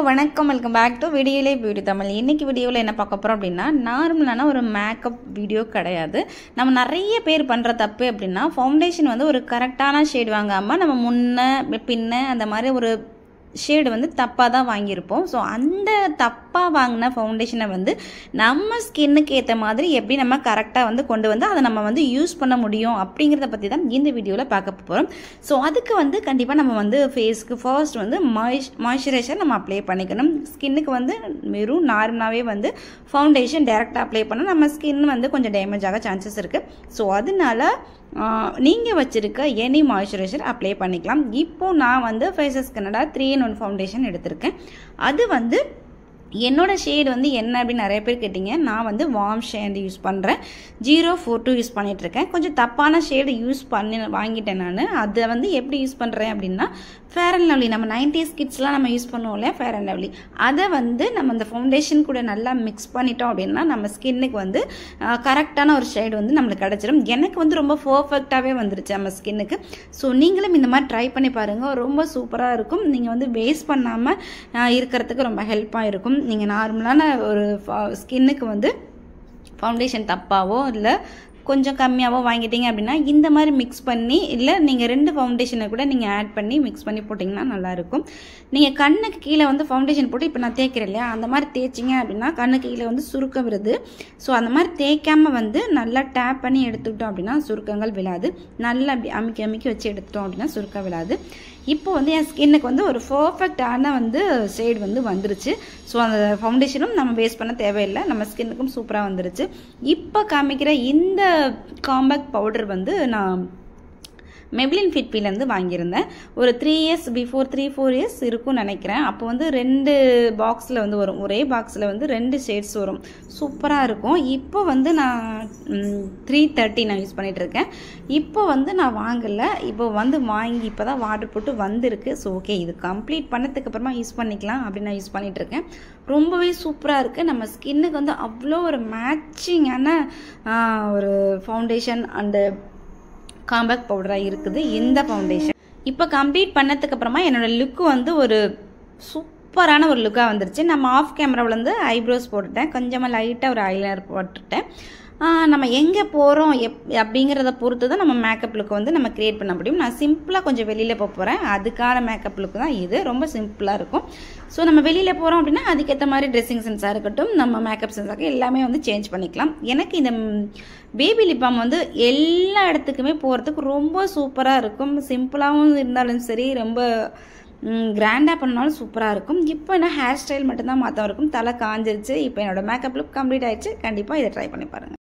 வணக்கம் welcome back to வீடியோலே beauty Tamil. இன்னைக்கு வீடியோவில் என்ன பார்க்க போகிறோம் அப்படின்னா, நார்மலான ஒரு மேக்கப் வீடியோ கிடையாது. நம்ம நிறைய பேர் பண்ணுற தப்பு அப்படின்னா, ஃபவுண்டேஷன் வந்து ஒரு கரெக்டான ஷேட் வாங்காமல் நம்ம முன்ன பின்ன அந்த மாதிரி ஒரு ஷேடு வந்து தப்பாக தான் வாங்கியிருப்போம். ஸோ அந்த தப்பாக வாங்கின ஃபவுண்டேஷனை வந்து நம்ம ஸ்கின்னுக்கு ஏற்ற மாதிரி எப்படி நம்ம கரெக்டாக வந்து கொண்டு வந்து அதை நம்ம வந்து யூஸ் பண்ண முடியும் அப்படிங்கிறத பற்றி தான் இந்த வீடியோவில் பார்க்க போகிறோம். ஸோ அதுக்கு வந்து கண்டிப்பாக நம்ம வந்து ஃபேஸ்க்கு ஃபர்ஸ்ட் வந்து மாய்ஸ்சரைசர் நம்ம அப்ளை பண்ணிக்கணும். ஸ்கின்னுக்கு வந்து வெறும் நார்மலாகவே வந்து ஃபவுண்டேஷன் டைரெக்டாக அப்ளை பண்ணால் நம்ம ஸ்கின் வந்து கொஞ்சம் டேமேஜ் ஆக சான்சஸ் இருக்குது. ஸோ அதனால நீங்கள் வச்சுருக்க எனி மாய்ஸ்சரைசர் அப்ளை பண்ணிக்கலாம். இப்போது நான் வந்து ஃபேஸஸ் கனடா 3-in-1 ஃபவுண்டேஷன் எடுத்திருக்கேன். அது வந்து என்னோட ஷேடு வந்து என்ன அப்படின்னு நிறைய பேர் கேட்டிங்க. நான் வந்து வார்ம் ஷேடு யூஸ் பண்ணுறேன், 042 யூஸ் பண்ணிகிட்ருக்கேன். கொஞ்சம் தப்பான ஷேடு யூஸ் வாங்கிட்டேன் நான். அதை வந்து எப்படி யூஸ் பண்ணுறேன் அப்படின்னா, ஃபேர் அண்ட் லவ்லி நம்ம 90s கிட்ஸ்லாம் நம்ம யூஸ் பண்ணுவோம் இல்லையா, ஃபேர் அண்ட் லவ்லி, அதை வந்து நம்ம அந்த ஃபவுண்டேஷன் கூட நல்லா மிக்ஸ் பண்ணிட்டோம் அப்படின்னா நம்ம ஸ்கின்னுக்கு வந்து கரெக்டான ஒரு ஷேடு வந்து நம்மளுக்கு கிடச்சிடும். எனக்கு வந்து ரொம்ப பர்ஃபெக்டாகவே வந்துருச்சு நம்ம ஸ்கின்னுக்கு. ஸோ நீங்களும் இந்த மாதிரி ட்ரை பண்ணி பாருங்கள், ரொம்ப சூப்பராக இருக்கும். நீங்கள் வந்து வேஸ்ட் பண்ணாமல் இருக்கிறதுக்கு ரொம்ப ஹெல்ப்பாக இருக்கும். நீங்கள் நார்மலான ஒரு ஸ்கின்னுக்கு வந்து ஃபவுண்டேஷன் தப்பாவோ இல்லை கொஞ்சம் கம்மியாகவோ வாங்கிட்டீங்க அப்படின்னா இந்த மாதிரி மிக்ஸ் பண்ணி, இல்லை நீங்கள் 2 ஃபவுண்டேஷனை கூட நீங்கள் ஆட் பண்ணி மிக்ஸ் பண்ணி போட்டிங்கன்னா நல்லாயிருக்கும். நீங்கள் கண்ணுக்கு கீழே வந்து ஃபவுண்டேஷன் போட்டு இப்போ நான் தேய்க்கிறேன் இல்லையா, அந்த மாதிரி தேய்ச்சிங்க அப்படின்னா கண்ணுக்கு கீழே வந்து சுருக்கம் வருது. ஸோ அந்த மாதிரி தேய்க்காமல் வந்து நல்லா டேப் பண்ணி எடுத்துக்கிட்டோம் அப்படின்னா சுருக்கங்கள் விழாது. நல்லா அப்படி அமுக்கி அமுக்கி வச்சு எடுத்துட்டோம் அப்படின்னா சுருக்கம் விழாது. இப்போ வந்து என் ஸ்கின்னுக்கு வந்து ஒரு பர்ஃபெக்டான வந்து ஷேடு வந்து வந்துருச்சு. ஸோ அந்த ஃபவுண்டேஷனும் நம்ம வேஸ்ட் பண்ண தேவையில்லை, நம்ம ஸ்கின்னுக்கும் சூப்பராக வந்துருச்சு. இப்போ காமிக்கிற இந்த காம்பேக்ட் பவுடர் வந்து நான் மெப்ளின் ஃபிட்பிலேருந்து வாங்கியிருந்தேன். ஒரு 3 years பிஃபோர் 3-4 years இருக்கும்னு நினைக்கிறேன். அப்போ வந்து 2 பாக்ஸில் வந்து வரும், ஒரே பாக்ஸில் வந்து 2 ஷேட்ஸ் வரும், சூப்பராக இருக்கும். இப்போ வந்து நான் 330 நான் யூஸ் பண்ணிகிட்ருக்கேன். இப்போ வந்து நான் வாங்கலை, இப்போ வந்து வாங்கி இப்போ தான் வாட்டர் போட்டு வந்திருக்கு. ஸோ ஓகே, இது கம்ப்ளீட் பண்ணதுக்கு அப்புறமா யூஸ் பண்ணிக்கலாம் அப்படின்னு நான் யூஸ் பண்ணிகிட்ருக்கேன். ரொம்பவே சூப்பராக இருக்குது. நம்ம ஸ்கின்னுக்கு வந்து அவ்வளோ ஒரு மேட்சிங்கான ஒரு ஃபவுண்டேஷன் அண்டு காம்பேக்ட் பவுடராக இருக்குது இந்த ஃபவுண்டேஷன். இப்போ கம்ப்ளீட் பண்ணதுக்கு அப்புறமா என்னோடய லுக்கு வந்து ஒரு சூப்பரான ஒரு லுக்காக வந்துருச்சு. நம்ம ஆஃப் கேமராவில் வந்து ஐப்ரோஸ் போட்டுட்டேன், கொஞ்சமாக லைட்டாக ஒரு ஐலைனர் போட்டுட்டேன். நம்ம எங்கே போகிறோம் அப்படிங்கிறத பொறுத்து தான் நம்ம மேக்கப் லுக்கு வந்து நம்ம க்ரியேட் பண்ண முடியும். நான் சிம்பிளாக கொஞ்சம் வெளியில் போகிறேன், அதுக்கான மேக்கப் லுக்கு தான் இது, ரொம்ப சிம்பிளாக இருக்கும். ஸோ நம்ம வெளியில் போகிறோம் அப்படின்னா அதுக்கேற்ற மாதிரி ட்ரெஸ்ஸிங் சென்ஸாக இருக்கட்டும், நம்ம மேக்கப் சென்ஸாக எல்லாமே வந்து சேஞ்ச் பண்ணிக்கலாம். எனக்கு இந்த பேபி லிப் பாம் வந்து எல்லா இடத்துக்குமே போகிறதுக்கு ரொம்ப சூப்பராக இருக்கும். சிம்பிளாகவும் இருந்தாலும் சரி, ரொம்ப கிராண்டாக பண்ணாலும் சூப்பராக இருக்கும். இப்போ என்ன ஹேர் ஸ்டைல் மட்டும்தான் மாற்றம் இருக்கும், தலை காஞ்சிருச்சு. இப்போ என்னோட மேக்கப் லுக் கம்ப்ளீட் ஆயிடுச்சு. கண்டிப்பாக இதை ட்ரை பண்ணி பாருங்கள்.